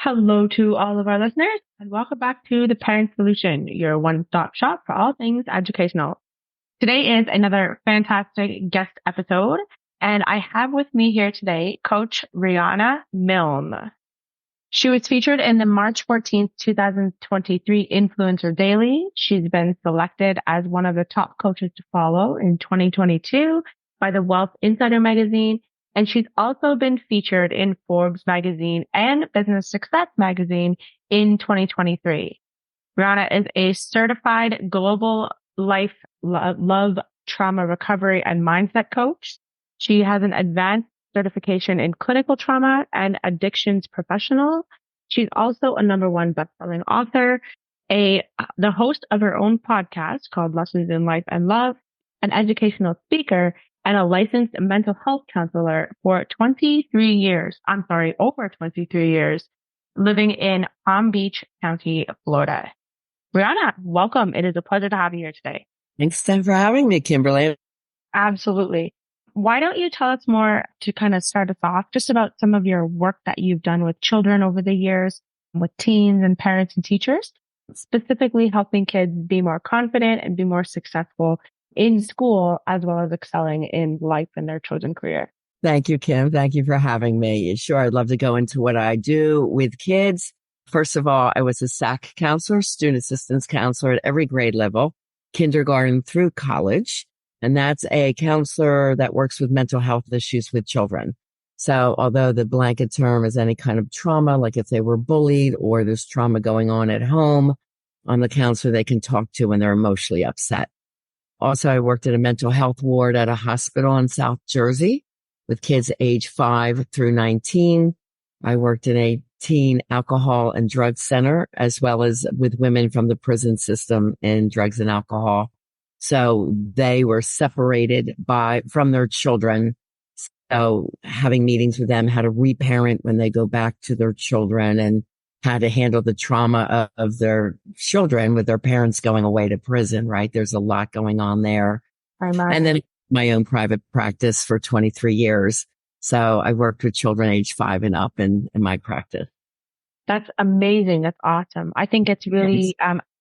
Hello to all of our listeners, and welcome back to the Parent Solution, your one-stop shop for all things educational. Today is another fantastic guest episode, and I have with me here today Coach Riana Milne. She was featured in the March 14th, 2023 Influencer Daily. She's been selected as one of the top coaches to follow in 2022 by the Wealth Insider magazine. And she's also been featured in Forbes magazine and Business Success magazine in 2023. Rihanna is a certified global life love trauma recovery and mindset coach. She has an advanced certification in clinical trauma and addictions professional. She's also a #1 best-selling author, the host of her own podcast called Lessons in Life and Love, an educational speaker, and a licensed mental health counselor for 23 years. I'm sorry, over 23 years, living in Palm Beach County, Florida. Rihanna, welcome. It is a pleasure to have you here today. Thanks for having me, Kimberly. Absolutely. Why don't you tell us more to kind of start us off just about some of your work that you've done with children over the years, with teens and parents and teachers, specifically helping kids be more confident and be more successful in school, as well as excelling in life and their chosen career. Thank you, Kim. Thank you for having me. Sure, I'd love to go into what I do with kids. First of all, I was a SAC counselor, student assistance counselor at every grade level, kindergarten through college. And that's a counselor that works with mental health issues with children. So although the blanket term is any kind of trauma, like if they were bullied or there's trauma going on at home, I'm the counselor they can talk to when they're emotionally upset. Also, I worked at a mental health ward at a hospital in South Jersey with kids age 5 through 19. I worked in a teen alcohol and drug center, as well as with women from the prison system in drugs and alcohol. So they were separated from their children. So having meetings with them, how to reparent when they go back to their children and how to handle the trauma of their children with their parents going away to prison, right? There's a lot going on there. And then my own private practice for 23 years. So I worked with children age 5 and up in my practice. That's amazing. That's awesome. I think it's really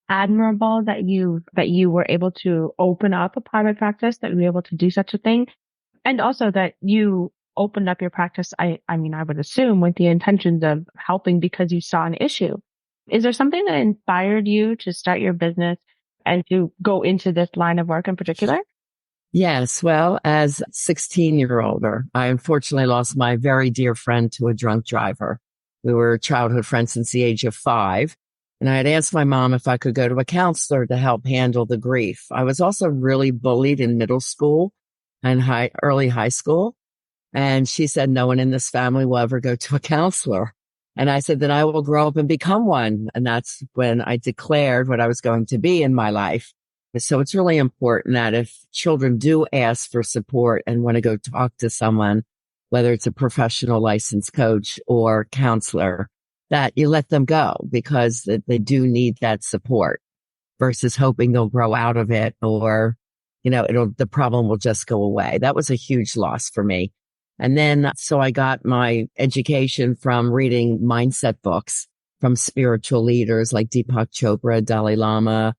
admirable that you were able to open up a private practice, that you were able to do such a thing. And also that you opened up your practice, I mean, I would assume with the intentions of helping because you saw an issue. Is there something that inspired you to start your business and to go into this line of work in particular? Yes. Well, as a 16-year-old, I unfortunately lost my very dear friend to a drunk driver. We were childhood friends since the age of 5. And I had asked my mom if I could go to a counselor to help handle the grief. I was also really bullied in middle school and early high school. And she said, no one in this family will ever go to a counselor. And I said, then I will grow up and become one. And that's when I declared what I was going to be in my life. So it's really important that if children do ask for support and want to go talk to someone, whether it's a professional licensed coach or counselor, that you let them go because they do need that support versus hoping they'll grow out of it or, the problem will just go away. That was a huge loss for me. And then, so I got my education from reading mindset books from spiritual leaders like Deepak Chopra, Dalai Lama,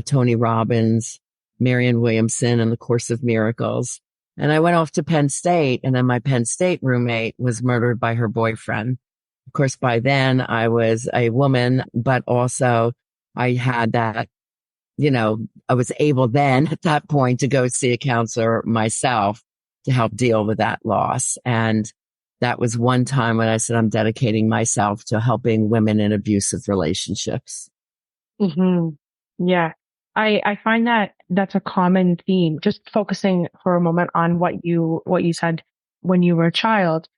Tony Robbins, Marianne Williamson, and the Course of Miracles. And I went off to Penn State, and then my Penn State roommate was murdered by her boyfriend. Of course, by then I was a woman, but also I had that, I was able then at that point to go see a counselor myself to help deal with that loss. And that was one time when I said, I'm dedicating myself to helping women in abusive relationships. Mm-hmm. Yeah. I find that that's a common theme. Just focusing for a moment on what you said when you were a child.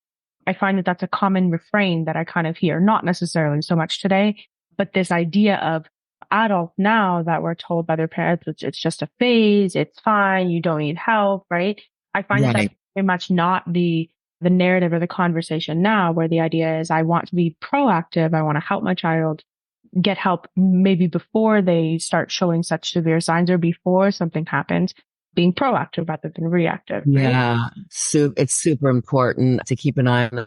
I find that that's a common refrain that I kind of hear, not necessarily so much today, but this idea of adults now that we're told by their parents, it's just a phase. It's fine. You don't need help. Right. I find that that's very much not the narrative or the conversation now, where the idea is I want to be proactive. I want to help my child get help maybe before they start showing such severe signs or before something happens, being proactive rather than reactive. Right? Yeah. So it's super important to keep an eye on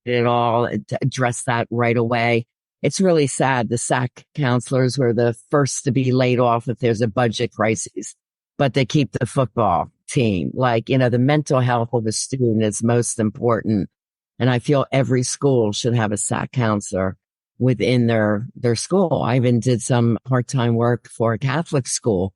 it all to address that right away. It's really sad. The SAC counselors were the first to be laid off if there's a budget crisis, but they keep the football team. Like, the mental health of the student is most important. And I feel every school should have a SAC counselor within their school. I even did some part-time work for a Catholic school.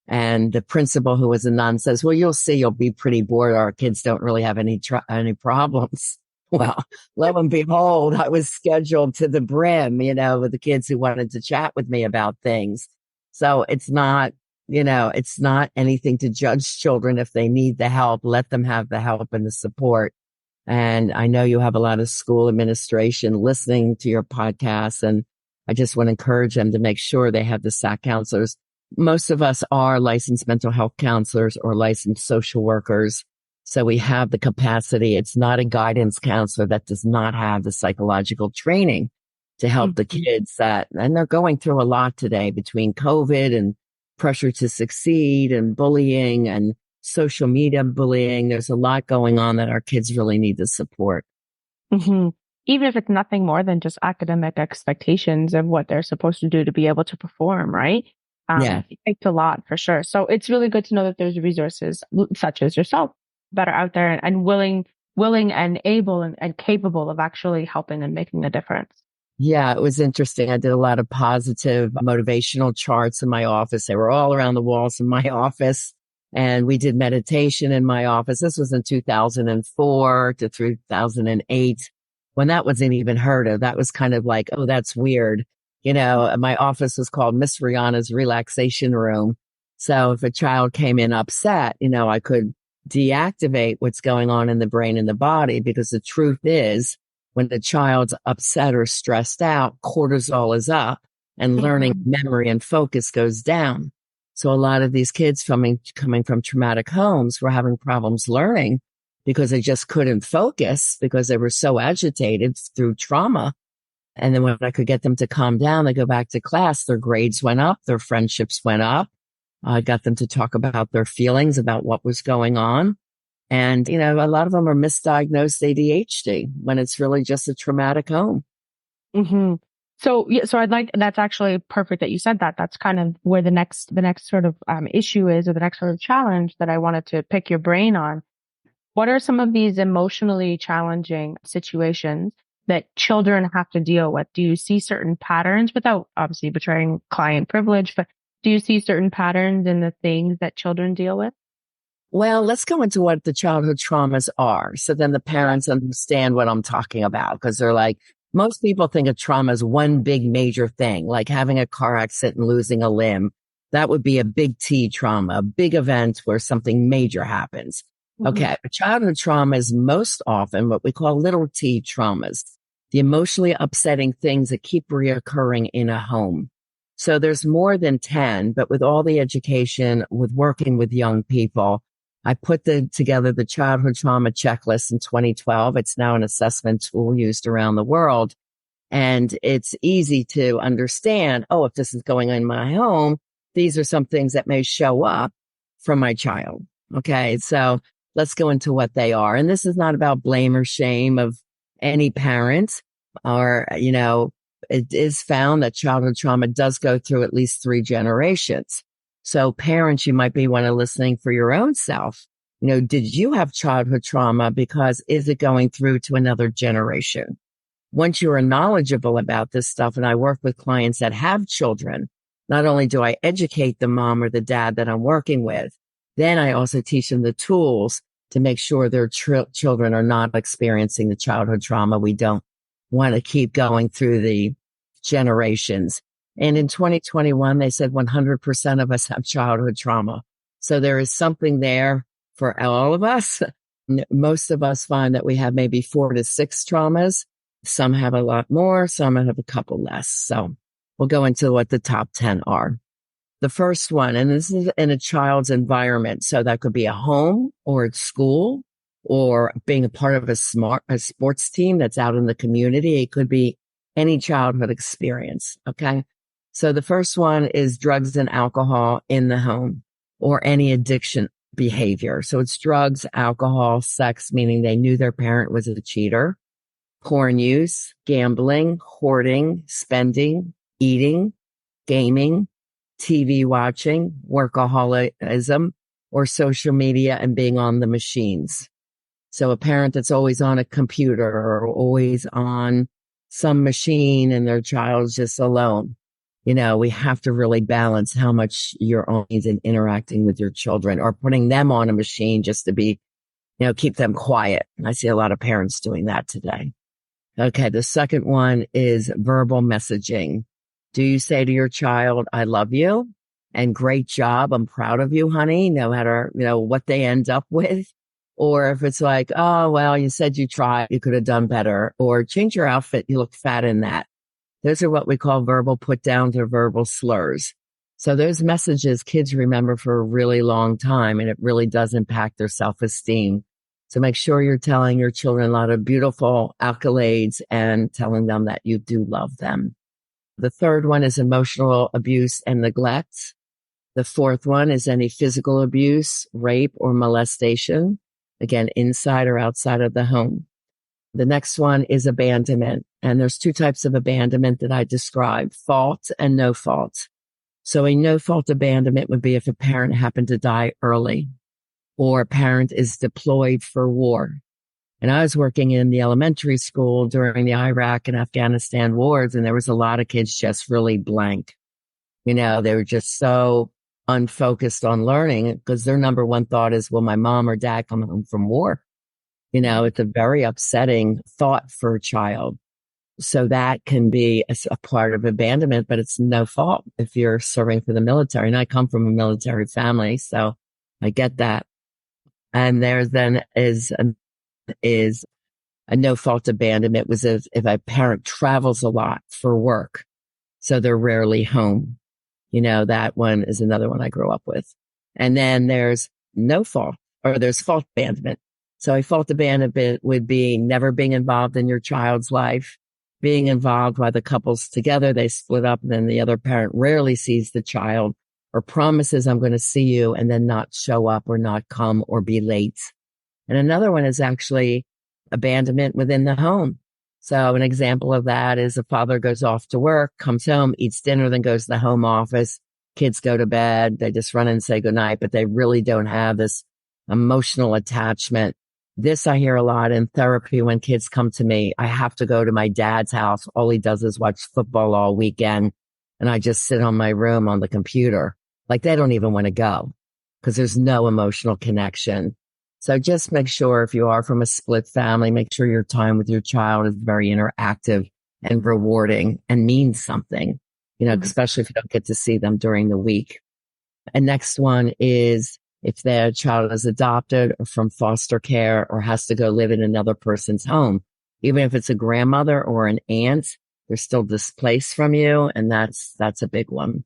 And the principal, who was a nun, says, well, you'll see, you'll be pretty bored. Our kids don't really have any problems. Well, lo and behold, I was scheduled to the brim, with the kids who wanted to chat with me about things. So it's not anything to judge children. If they need the help, let them have the help and the support. And I know you have a lot of school administration listening to your podcast, and I just want to encourage them to make sure they have the SAC counselors. Most of us are licensed mental health counselors or licensed social workers. So we have the capacity. It's not a guidance counselor that does not have the psychological training to help the kids and they're going through a lot today between COVID and pressure to succeed and bullying and social media bullying. There's a lot going on that our kids really need the support. Mm-hmm. Even if it's nothing more than just academic expectations of what they're supposed to do to be able to perform, right? Yeah. It takes a lot for sure. So it's really good to know that there's resources such as yourself that are out there and willing and able and capable of actually helping and making a difference. Yeah, it was interesting. I did a lot of positive motivational charts in my office. They were all around the walls in my office. And we did meditation in my office. This was in 2004 to 2008, when that wasn't even heard of. That was kind of like, oh, that's weird. My office was called Miss Riana's Relaxation Room. So if a child came in upset, I could deactivate what's going on in the brain and the body, because the truth is, when the child's upset or stressed out, cortisol is up and learning, memory, and focus goes down. So a lot of these kids coming from traumatic homes were having problems learning because they just couldn't focus because they were so agitated through trauma. And then when I could get them to calm down, they go back to class, their grades went up, their friendships went up. I got them to talk about their feelings, about what was going on. And, a lot of them are misdiagnosed ADHD when it's really just a traumatic home. Mm-hmm. So that's actually perfect that you said that. That's kind of where the next sort of issue is, or the next sort of challenge that I wanted to pick your brain on. What are some of these emotionally challenging situations that children have to deal with? Do you see certain patterns, without obviously betraying client privilege, but do you see certain patterns in the things that children deal with? Well, let's go into what the childhood traumas are, so then the parents understand what I'm talking about, because they're like, most people think of trauma as one big major thing, like having a car accident and losing a limb. That would be a big T trauma, a big event where something major happens. Mm-hmm. Okay. But childhood trauma is most often what we call little T traumas, the emotionally upsetting things that keep reoccurring in a home. So there's more than 10, but with all the education, with working with young people, I put together the childhood trauma checklist in 2012. It's now an assessment tool used around the world. And it's easy to understand, if this is going on in my home, these are some things that may show up from my child. Okay. So let's go into what they are. And this is not about blame or shame of any parent, or, it is found that childhood trauma does go through at least 3 generations. So parents, you might be listening for your own self. Did you have childhood trauma? Because is it going through to another generation? Once you are knowledgeable about this stuff, and I work with clients that have children, not only do I educate the mom or the dad that I'm working with, then I also teach them the tools to make sure their children are not experiencing the childhood trauma. We don't want to keep going through the generations. And in 2021, they said 100% of us have childhood trauma. So there is something there for all of us. Most of us find that we have maybe 4 to 6 traumas. Some have a lot more, some have a couple less. So we'll go into what the top 10 are. The first one, and this is in a child's environment. So that could be a home or at school, or being a part of a sports team that's out in the community. It could be any childhood experience. Okay. So the first one is drugs and alcohol in the home, or any addiction behavior. So it's drugs, alcohol, sex, meaning they knew their parent was a cheater, porn use, gambling, hoarding, spending, eating, gaming, TV watching, workaholism, or social media and being on the machines. So a parent that's always on a computer or always on some machine and their child's just alone. We have to really balance how much you're on and interacting with your children or putting them on a machine just to be, keep them quiet. And I see a lot of parents doing that today. Okay. The second one is verbal messaging. Do you say to your child, I love you and great job. I'm proud of you, honey, no matter, what they end up with. Or if it's like, oh, well, you said you tried, you could have done better, or change your outfit. You look fat in that. Those are what we call verbal put downs or verbal slurs. So those messages kids remember for a really long time, and it really does impact their self-esteem. So make sure you're telling your children a lot of beautiful accolades and telling them that you do love them. The third one is emotional abuse and neglect. The fourth one is any physical abuse, rape, or molestation, again, inside or outside of the home. The next one is abandonment. And there's two types of abandonment that I described, fault and no fault. So a no fault abandonment would be if a parent happened to die early or a parent is deployed for war. And I was working in the elementary school during the Iraq and Afghanistan wars, and there was a lot of kids just really blank. They were just so unfocused on learning because their number one thought is, will my mom or dad come home from war? It's a very upsetting thought for a child. So that can be a part of abandonment, but it's no fault if you're serving for the military. And I come from a military family, so I get that. And there then is a no fault abandonment was if a parent travels a lot for work, so they're rarely home. That one is another one I grew up with. And then there's no fault, or there's fault abandonment. So a fault abandonment would be never being involved in your child's life, being involved while the couple's together, they split up, and then the other parent rarely sees the child or promises, I'm going to see you, and then not show up or not come or be late. And another one is actually abandonment within the home. So an example of that is a father goes off to work, comes home, eats dinner, then goes to the home office. Kids go to bed. They just run in and say goodnight, but they really don't have this emotional attachment. This I hear a lot in therapy when kids come to me. I have to go to my dad's house. All he does is watch football all weekend. And I just sit on my room on the computer. Like they don't even want to go because there's no emotional connection. So just make sure if you are from a split family, make sure your time with your child is very interactive and rewarding and means something, especially if you don't get to see them during the week. And next one is if their child is adopted or from foster care or has to go live in another person's home, even if it's a grandmother or an aunt, they're still displaced from you. And that's a big one.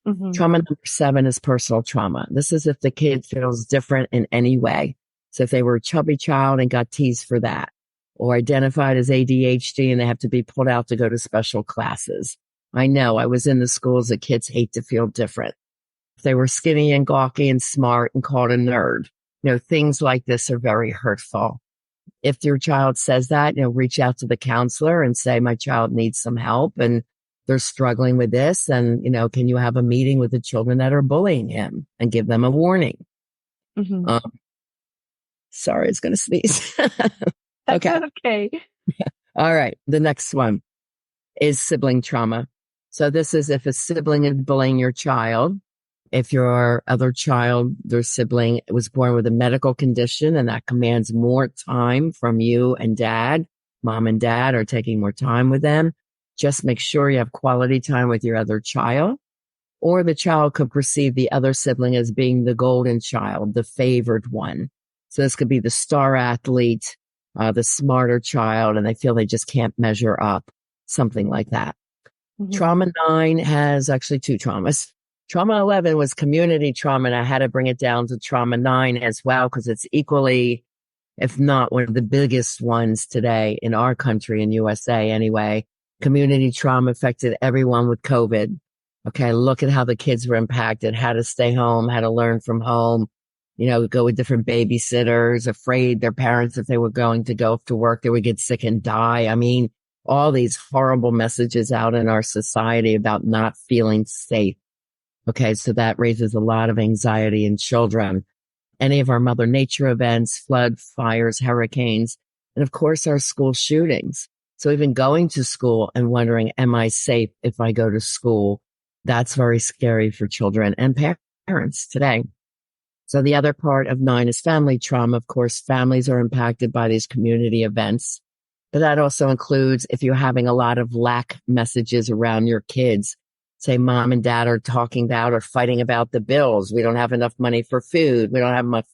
Mm-hmm. Trauma number 7 is personal trauma. This is if the kid feels different in any way. So if they were a chubby child and got teased for that, or identified as ADHD and they have to be pulled out to go to special classes. I know I was in the schools that kids hate to feel different. If they were skinny and gawky and smart and called a nerd, things like this are very hurtful. If your child says that, reach out to the counselor and say, my child needs some help and they're struggling with this. And, can you have a meeting with the children that are bullying him and give them a warning? Mm-hmm. Sorry, it's going to sneeze. Okay. All right. The next one is sibling trauma. So this is if a sibling is bullying your child. If your other child, their sibling was born with a medical condition and that commands more time from you and dad, mom and dad are taking more time with them. Just make sure you have quality time with your other child. Or the child could perceive the other sibling as being the golden child, the favored one. So this could be the star athlete, the smarter child, and they feel they just can't measure up, something like that. Mm-hmm. Trauma 9 has actually 2 traumas. Trauma 11 was community trauma, and I had to bring it down to trauma 9 as well, because it's equally, if not one of the biggest ones today in our country, in USA anyway. Community trauma affected everyone with COVID. Okay, look at how the kids were impacted, how to stay home, how to learn from home. go with different babysitters, afraid their parents, if they were going to go to work, they would get sick and die. I mean, all these horrible messages out in our society about not feeling safe. Okay. So that raises a lot of anxiety in children. Any of our Mother Nature events, flood, fires, hurricanes, and of course our school shootings. So even going to school and wondering, am I safe if I go to school? That's very scary for children and parents today. So the other part of 9 is family trauma. Of course, families are impacted by these community events, but that also includes if you're having a lot of lack messages around your kids. Say mom and dad are talking about or fighting about the bills. We don't have enough money for food. We don't have enough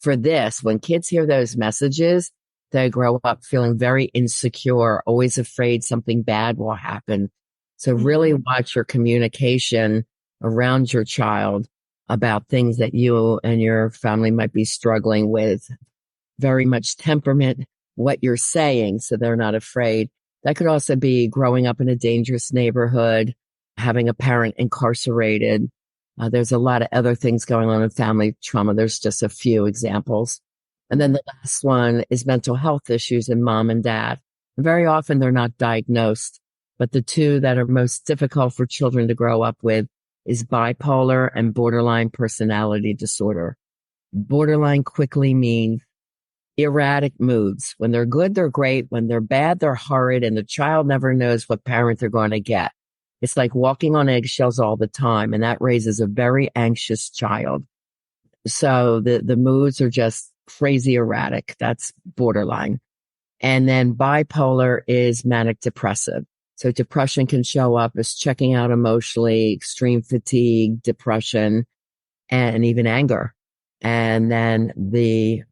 for this. When kids hear those messages, they grow up feeling very insecure, always afraid something bad will happen. So really watch your communication around your child about things that you and your family might be struggling with. Very much temperament, what you're saying, so they're not afraid. That could also be growing up in a dangerous neighborhood, having a parent incarcerated. There's a lot of other things going on in family trauma. There's just a few examples. And then the last one is mental health issues in mom and dad. Very often they're not diagnosed, but the two that are most difficult for children to grow up with is bipolar and borderline personality disorder. Borderline quickly means erratic moods. When they're good, they're great. When they're bad, they're horrid. And the child never knows what parent they're going to get. It's like walking on eggshells all the time. And that raises a very anxious child. So the moods are just crazy erratic. That's borderline. And then bipolar is manic depressive. So depression can show up as checking out emotionally, extreme fatigue, depression, and even anger. And then the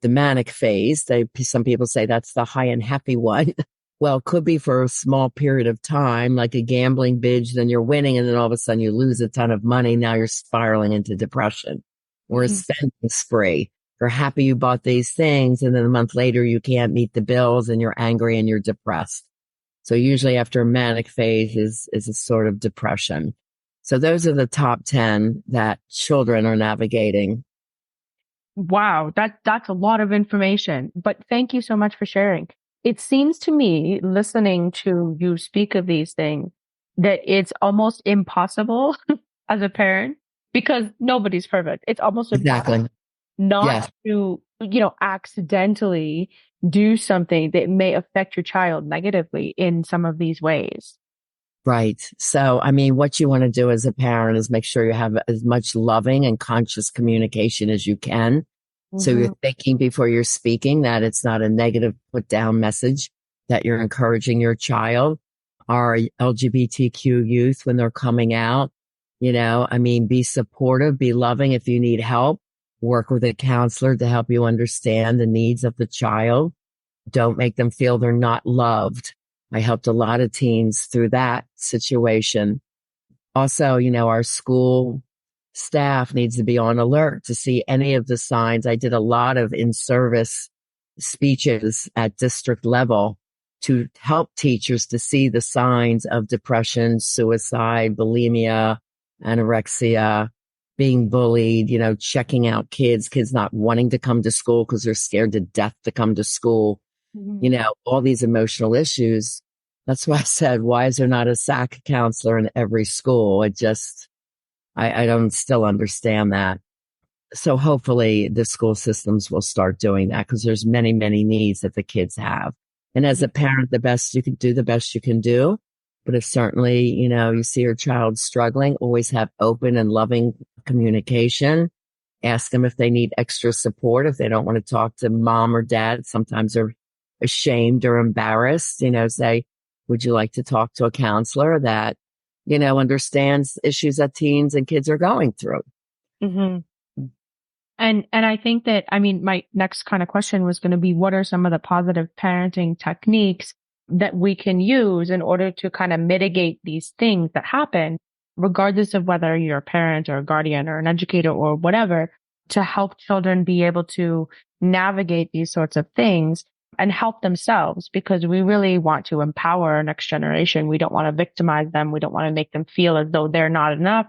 manic phase, some people say that's the high and happy one. Well, it could be for a small period of time, like a gambling binge, then you're winning and then all of a sudden you lose a ton of money. Now you're spiraling into depression or a spending spree. You're happy you bought these things and then a month later you can't meet the bills and you're angry and you're depressed. So usually after a manic phase is a sort of depression. So those are the top 10 that children are navigating. Wow, that's a lot of information, but thank you so much for sharing. It seems to me, listening to you speak of these things, that it's almost impossible as a parent because nobody's perfect. It's almost Exactly. not Yes. to, accidentally do something that may affect your child negatively in some of these ways. Right. So, I mean, what you want to do as a parent is make sure you have as much loving and conscious communication as you can. So you're thinking before you're speaking that it's not a negative put down message, that you're encouraging your child. Our LGBTQ youth, when they're coming out, be supportive, be loving. If you need help, work with a counselor to help you understand the needs of the child. Don't make them feel they're not loved. I helped a lot of teens through that situation. Also, our school staff needs to be on alert to see any of the signs. I did a lot of in-service speeches at district level to help teachers to see the signs of depression, suicide, bulimia, anorexia, being bullied, checking out kids not wanting to come to school because they're scared to death to come to school, all these emotional issues. That's why I said, why is there not a SAC counselor in every school? I don't still understand that. So hopefully the school systems will start doing that because there's many, many needs that the kids have. And as a parent, the best you can do. But if certainly, you see your child struggling, always have open and loving communication. Ask them if they need extra support. If they don't want to talk to mom or dad, sometimes they're ashamed or embarrassed, say, would you like to talk to a counselor that, understands issues that teens and kids are going through? And I think that, my next kind of question was going to be, what are some of the positive parenting techniques that we can use in order to kind of mitigate these things that happen, regardless of whether you're a parent or a guardian or an educator or whatever, to help children be able to navigate these sorts of things and help themselves, because we really want to empower our next generation. We don't want to victimize them. We don't want to make them feel as though they're not enough,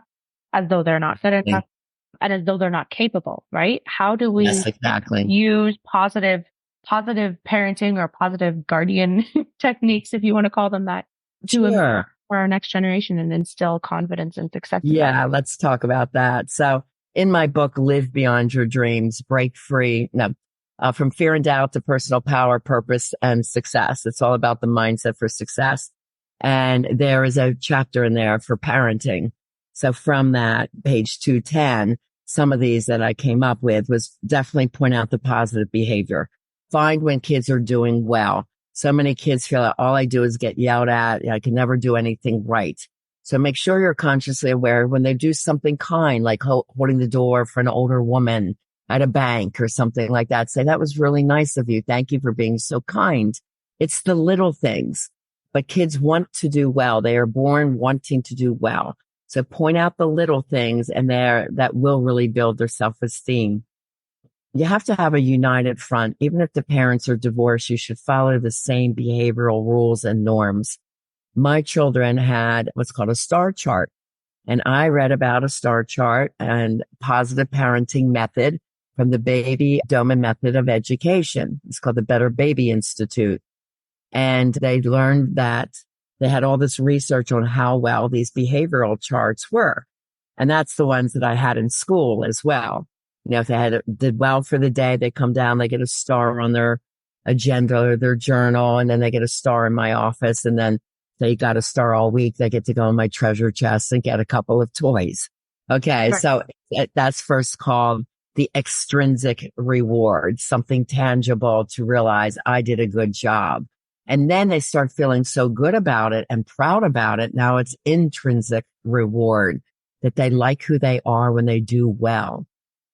as though they're not good enough. and as though they're not capable, right? How do Yes, we exactly. use positive parenting or positive guardian techniques, if you want to call them that, to Sure. for our next generation and instill confidence and success in them? Yeah, let's talk about that. So in my book, Live Beyond Your Dreams, Break Free, no, from fear and doubt to personal power, purpose, and success. It's all about the mindset for success. And there is a chapter in there for parenting. So from that, page 210, some of these that I came up with was definitely point out the positive behavior. Find when kids are doing well. So many kids feel like all I do is get yelled at. I can never do anything right. So make sure you're consciously aware when they do something kind, like holding the door for an older woman at a bank or something like that. Say, that was really nice of you. Thank you for being so kind. It's the little things, but kids want to do well. They are born wanting to do well. So point out the little things and that will really build their self-esteem. You have to have a united front. Even if the parents are divorced, you should follow the same behavioral rules and norms. My children had what's called a star chart, and I read about a star chart and positive parenting method from the Baby Doman method of education. It's called the Better Baby Institute. And they learned that they had all this research on how well these behavioral charts were. And that's the ones that I had in school as well. You know, if they did well for the day, they come down, they get a star on their agenda or their journal, and then they get a star in my office. And then they got a star all week. They get to go in my treasure chest and get a couple of toys. Okay. Right. So that's first called the extrinsic reward, something tangible to realize I did a good job. And then they start feeling so good about it and proud about it. Now it's intrinsic reward, that they like who they are when they do well.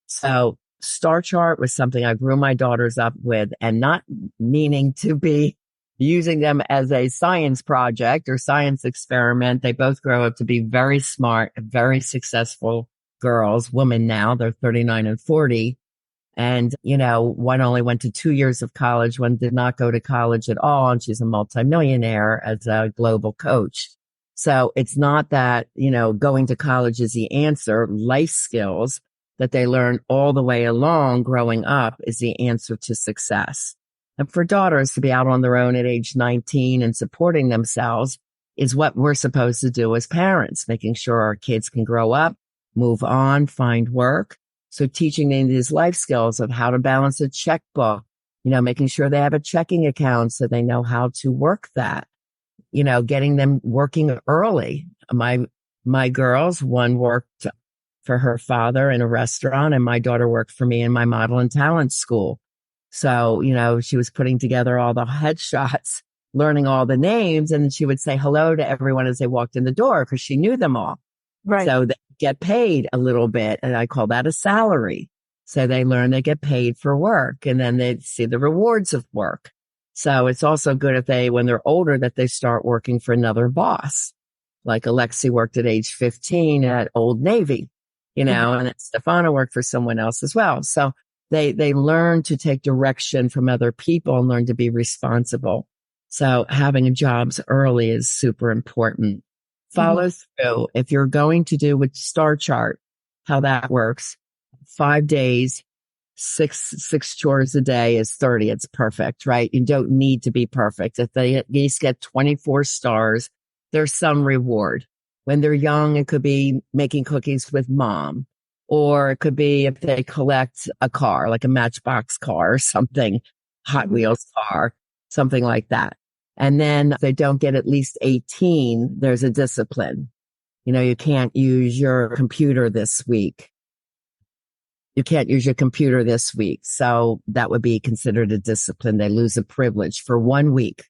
So star chart was something I grew my daughters up with, and not meaning to be using them as a science project or science experiment. They both grow up to be very smart, very successful girls, women now. They're 39 and 40. And, you know, one only went to 2 years of college. One did not go to college at all. And she's a multimillionaire as a global coach. So it's not that, you know, going to college is the answer. Life skills that they learn all the way along growing up is the answer to success. And for daughters to be out on their own at age 19 and supporting themselves is what we're supposed to do as parents, making sure our kids can grow up, move on, find work. So teaching them these life skills of how to balance a checkbook, you know, making sure they have a checking account so they know how to work that, you know, getting them working early. My girls, one worked for her father in a restaurant, and my daughter worked for me in my model and talent school. So, you know, she was putting together all the headshots, learning all the names, and she would say hello to everyone as they walked in the door because she knew them all. Right. So they get paid a little bit, and I call that a salary. So they learn they get paid for work, and then they see the rewards of work. So it's also good if when they're older, that they start working for another boss. Like Alexi worked at age 15 at Old Navy, you know, and Stefano worked for someone else as well. So they learn to take direction from other people and learn to be responsible. So having jobs early is super important. Follow through. If you're going to do with star chart, how that works, 5 days, six chores a day is 30. It's perfect, right? You don't need to be perfect. If they at least get 24 stars, there's some reward. When they're young, it could be making cookies with mom, or it could be if they collect a car, like a Matchbox car or something, Hot Wheels car, something like that. And then if they don't get at least 18, there's a discipline. You know, you can't use your computer this week. You can't use your computer this week. So that would be considered a discipline. They lose a privilege for 1 week.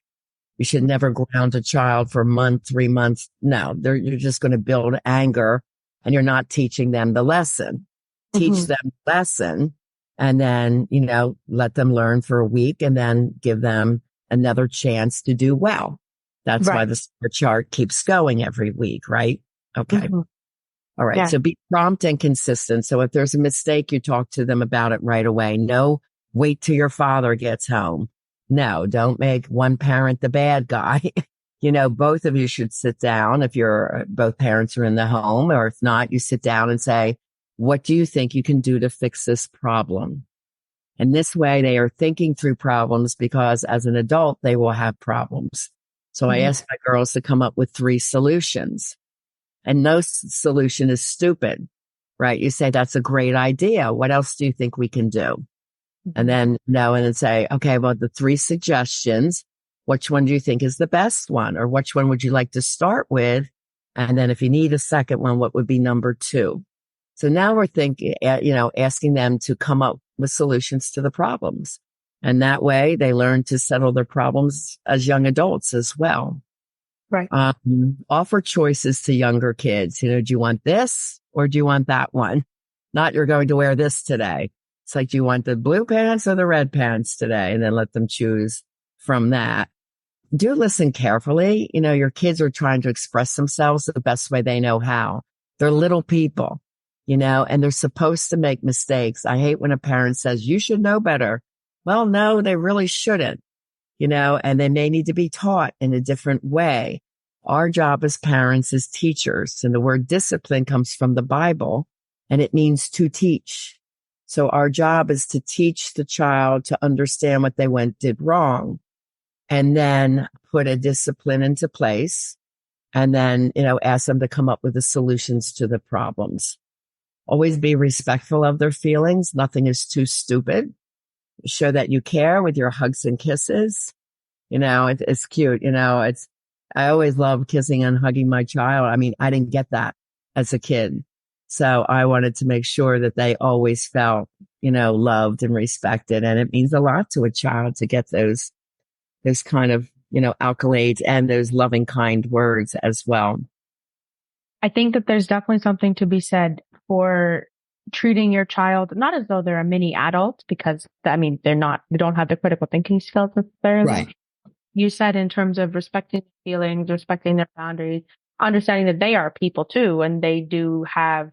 You should never ground a child for a month, 3 months. No, you're just going to build anger, and you're not teaching them the lesson. Teach them the lesson, and then, you know, let them learn for a week, and then give them another chance to do well. That's why the chart keeps going every week, right? Okay. All right. Yeah. So be prompt and consistent. So if there's a mistake, you talk to them about it right away. No, wait till your father gets home. No, don't make one parent the bad guy. You know, both of you should sit down if both parents are in the home, or if not, you sit down and say, What do you think you can do to fix this problem? And this way they are thinking through problems because as an adult, they will have problems. So I asked my girls to come up with 3 solutions, and no solution is stupid, right? You say, that's a great idea. What else do you think we can do? And then say, okay, well, the 3 suggestions, which one do you think is the best one? Or which one would you like to start with? And then if you need a second one, what would be number 2? So now we're thinking, asking them to come up with solutions to the problems. And that way they learn to settle their problems as young adults as well. Right. Offer choices to younger kids. Do you want this or do you want that one? Not you're going to wear this today. It's like, do you want the blue pants or the red pants today? And then let them choose from that. Do listen carefully. Your kids are trying to express themselves the best way they know how. They're little people, and they're supposed to make mistakes. I hate when a parent says, you should know better. Well, no, they really shouldn't, and they may need to be taught in a different way. Our job as parents is teachers, and the word discipline comes from the Bible, and it means to teach. So our job is to teach the child to understand what they did wrong, and then put a discipline into place, and then, ask them to come up with the solutions to the problems. Always be respectful of their feelings. Nothing is too stupid. Show that you care with your hugs and kisses. It's cute. I always love kissing and hugging my child. I mean, I didn't get that as a kid. So I wanted to make sure that they always felt, loved and respected. And it means a lot to a child to get those kind of, accolades and those loving, kind words as well. I think that there's definitely something to be said for treating your child not as though they're a mini adult, because they don't have the critical thinking skills necessarily. Right. You said in terms of respecting feelings, respecting their boundaries, understanding that they are people too, and they do have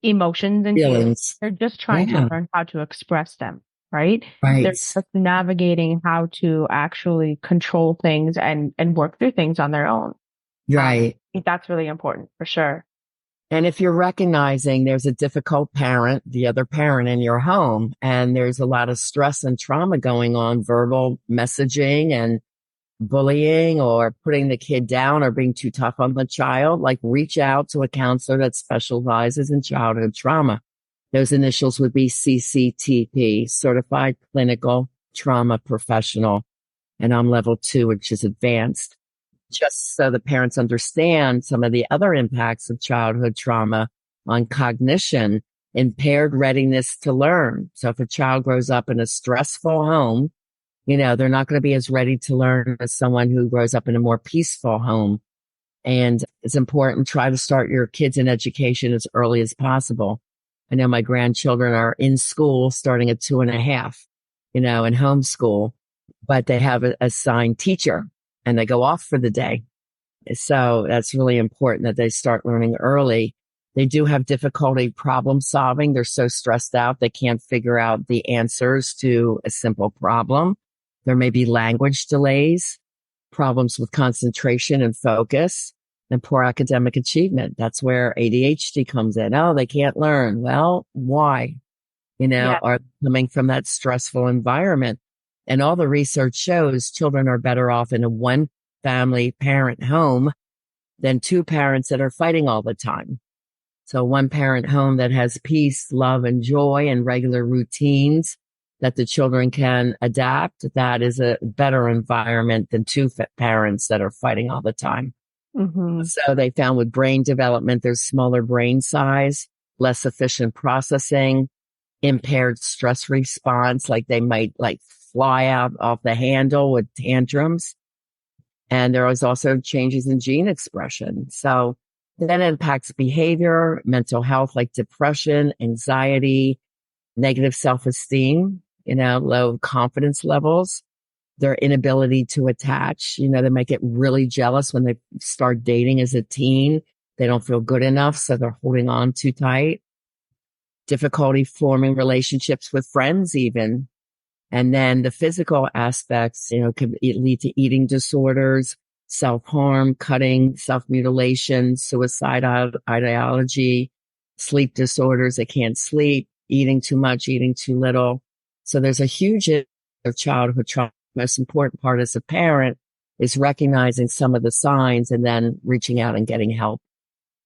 emotions and feelings. They're just trying to learn how to express them, right? Right. They're just navigating how to actually control things and work through things on their own. Right. I think that's really important for sure. And if you're recognizing there's a difficult parent, the other parent in your home, and there's a lot of stress and trauma going on, verbal messaging and bullying or putting the kid down or being too tough on the child, like reach out to a counselor that specializes in childhood trauma. Those initials would be CCTP, Certified Clinical Trauma Professional. And I'm level 2, which is advanced. Just so the parents understand some of the other impacts of childhood trauma on cognition, impaired readiness to learn. So if a child grows up in a stressful home, they're not going to be as ready to learn as someone who grows up in a more peaceful home. And it's important, try to start your kids in education as early as possible. I know my grandchildren are in school starting at 2.5, in homeschool, but they have an assigned teacher and they go off for the day. So that's really important that they start learning early. They do have difficulty problem solving. They're so stressed out, they can't figure out the answers to a simple problem. There may be language delays, problems with concentration and focus, and poor academic achievement. That's where ADHD comes in. Oh, they can't learn. Well, why? Are coming from that stressful environment. And all the research shows children are better off in a one family parent home than 2 parents that are fighting all the time. So one parent home that has peace, love, and joy and regular routines that the children can adapt, that is a better environment than 2 parents that are fighting all the time. Mm-hmm. So they found with brain development, there's smaller brain size, less efficient processing, impaired stress response, like they might fly out off the handle with tantrums. And there was also changes in gene expression. So that impacts behavior, mental health, like depression, anxiety, negative self-esteem, low confidence levels, their inability to attach. They might get really jealous when they start dating as a teen. They don't feel good enough, so they're holding on too tight. Difficulty forming relationships with friends even. And then the physical aspects, could lead to eating disorders, self-harm, cutting, self-mutilation, suicide ideology, sleep disorders. They can't sleep, eating too much, eating too little. So there's a huge issue of childhood trauma. Most important part as a parent is recognizing some of the signs and then reaching out and getting help.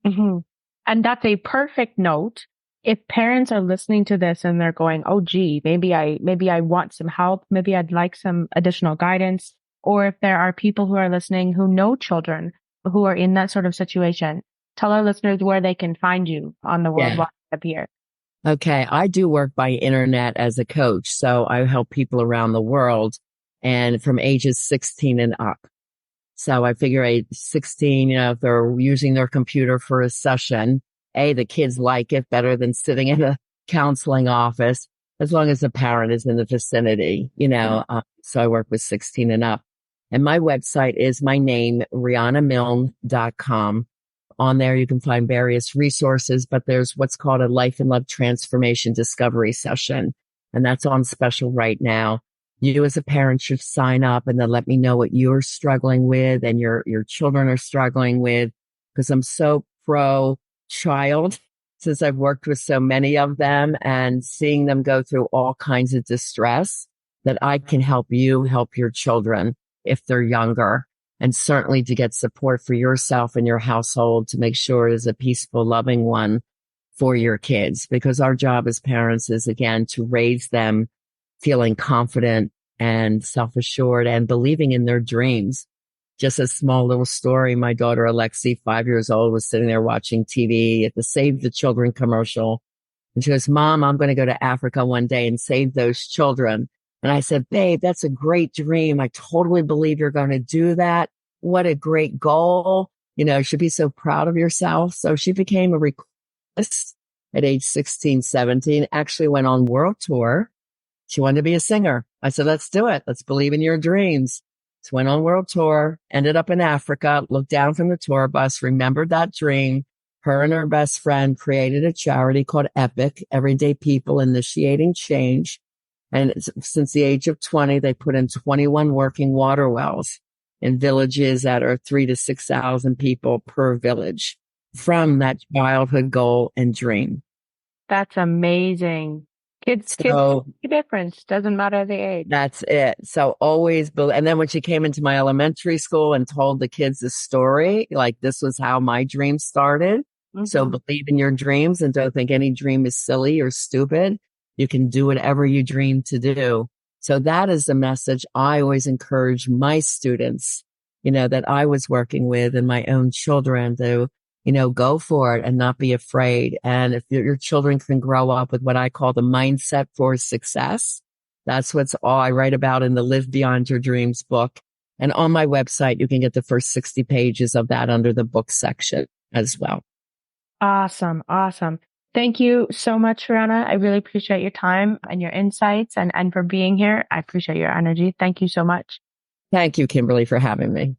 Hmm. And that's a perfect note. If parents are listening to this and they're going, "Oh, gee, maybe I want some help. Maybe I'd like some additional guidance." Or if there are people who are listening who know children who are in that sort of situation, tell our listeners where they can find you on the World Yeah. Wide Web here. Okay. I do work by internet as a coach. So I help people around the world and from ages 16 and up. So I figure age 16, if they're using their computer for a session, the kids like it better than sitting in a counseling office, as long as the parent is in the vicinity. So I work with 16 and up. And my website is my name, rianamilne.com. On there, you can find various resources, but there's what's called a life and love transformation discovery session. And that's on special right now. You as a parent should sign up and then let me know what you're struggling with and your children are struggling with, because I'm so pro child since I've worked with so many of them and seeing them go through all kinds of distress that I can help you help your children if they're younger, and certainly to get support for yourself and your household to make sure it is a peaceful, loving one for your kids, because our job as parents is, again, to raise them feeling confident and self-assured and believing in their dreams. Just a small little story. My daughter, Alexi, 5 years old, was sitting there watching TV at the Save the Children commercial. And she goes, "Mom, I'm going to go to Africa one day and save those children." And I said, "Babe, that's a great dream. I totally believe you're going to do that. What a great goal. You should be so proud of yourself." So she became a recordist at age 16, 17, actually went on world tour. She wanted to be a singer. I said, "Let's do it. Let's believe in your dreams." So went on world tour, ended up in Africa, looked down from the tour bus, remembered that dream. Her and her best friend created a charity called EPIC, Everyday People Initiating Change. And since the age of 20, they put in 21 working water wells in villages that are 3,000 to 6,000 people per village from that childhood goal and dream. That's amazing. Kids make a difference. Doesn't matter the age. That's it. So always and then when she came into my elementary school and told the kids the story, like, this was how my dream started. Mm-hmm. So believe in your dreams and don't think any dream is silly or stupid. You can do whatever you dream to do. So that is the message I always encourage my students, that I was working with and my own children to, go for it and not be afraid. And if your children can grow up with what I call the mindset for success, that's what's all I write about in the Live Beyond Your Dreams book. And on my website, you can get the first 60 pages of that under the book section as well. Awesome. Awesome. Thank you so much, Riana. I really appreciate your time and your insights and for being here. I appreciate your energy. Thank you so much. Thank you, Kimberly, for having me.